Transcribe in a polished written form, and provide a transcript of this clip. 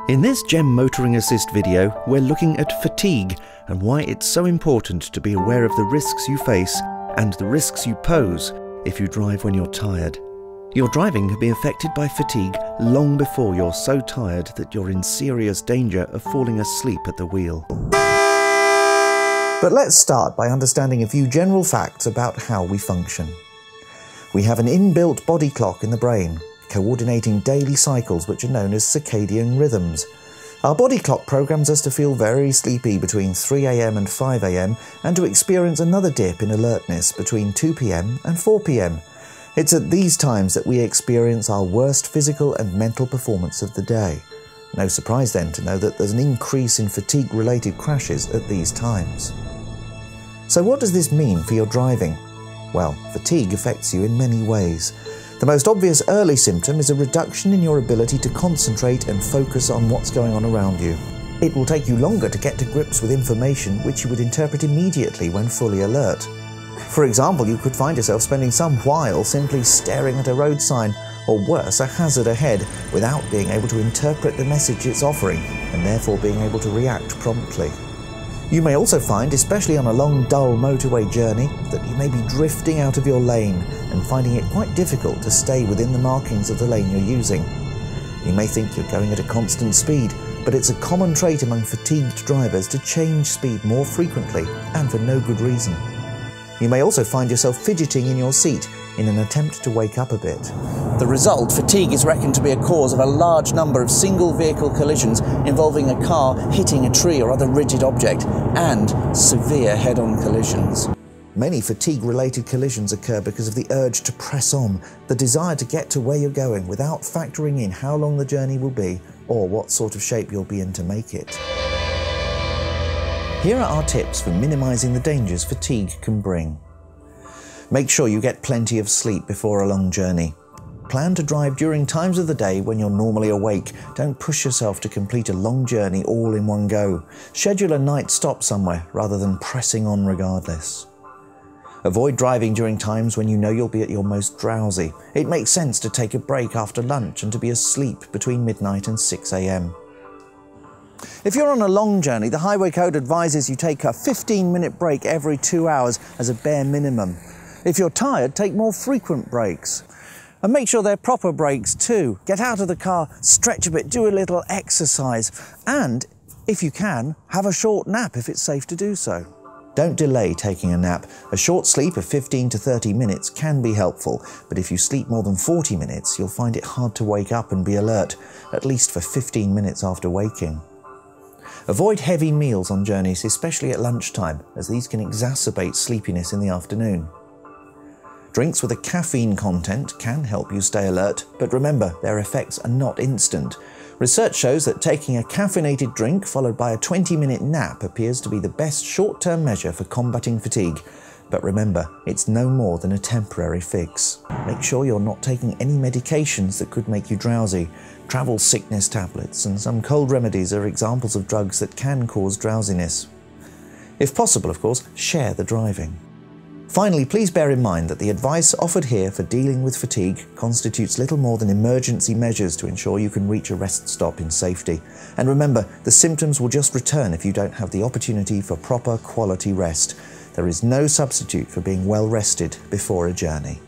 In this GEM Motoring Assist video, we're looking at fatigue and why it's so important to be aware of the risks you face and the risks you pose if you drive when you're tired. Your driving can be affected by fatigue long before you're so tired that you're in serious danger of falling asleep at the wheel. But let's start by understanding a few general facts about how we function. We have an inbuilt body clock in the brain, coordinating daily cycles which are known as circadian rhythms. Our body clock programs us to feel very sleepy between 3 AM and 5 AM and to experience another dip in alertness between 2 PM and 4 PM. It's at these times that we experience our worst physical and mental performance of the day. No surprise then to know that there's an increase in fatigue-related crashes at these times. So what does this mean for your driving? Well, fatigue affects you in many ways. The most obvious early symptom is a reduction in your ability to concentrate and focus on what's going on around you. It will take you longer to get to grips with information which you would interpret immediately when fully alert. For example, you could find yourself spending some while simply staring at a road sign, or worse, a hazard ahead, without being able to interpret the message it's offering, and therefore being able to react promptly. You may also find, especially on a long, dull motorway journey, that you may be drifting out of your lane and finding it quite difficult to stay within the markings of the lane you're using. You may think you're going at a constant speed, but it's a common trait among fatigued drivers to change speed more frequently and for no good reason. You may also find yourself fidgeting in your seat in an attempt to wake up a bit. The result, fatigue, is reckoned to be a cause of a large number of single vehicle collisions involving a car hitting a tree or other rigid object, and severe head-on collisions. Many fatigue-related collisions occur because of the urge to press on, the desire to get to where you're going without factoring in how long the journey will be or what sort of shape you'll be in to make it. Here are our tips for minimizing the dangers fatigue can bring. Make sure you get plenty of sleep before a long journey. Plan to drive during times of the day when you're normally awake. Don't push yourself to complete a long journey all in one go. Schedule a night stop somewhere rather than pressing on regardless. Avoid driving during times when you know you'll be at your most drowsy. It makes sense to take a break after lunch and to be asleep between midnight and 6 AM. If you're on a long journey, the Highway Code advises you take a 15-minute break every 2 hours as a bare minimum. If you're tired, take more frequent breaks. And make sure they're proper breaks too. Get out of the car, stretch a bit, do a little exercise, and, if you can, have a short nap if it's safe to do so. Don't delay taking a nap. A short sleep of 15 to 30 minutes can be helpful, but if you sleep more than 40 minutes, you'll find it hard to wake up and be alert, at least for 15 minutes after waking. Avoid heavy meals on journeys, especially at lunchtime, as these can exacerbate sleepiness in the afternoon. Drinks with a caffeine content can help you stay alert, but remember, their effects are not instant. Research shows that taking a caffeinated drink followed by a 20-minute nap appears to be the best short-term measure for combating fatigue. But remember, it's no more than a temporary fix. Make sure you're not taking any medications that could make you drowsy. Travel sickness tablets and some cold remedies are examples of drugs that can cause drowsiness. If possible, of course, share the driving. Finally, please bear in mind that the advice offered here for dealing with fatigue constitutes little more than emergency measures to ensure you can reach a rest stop in safety. And remember, the symptoms will just return if you don't have the opportunity for proper quality rest. There is no substitute for being well rested before a journey.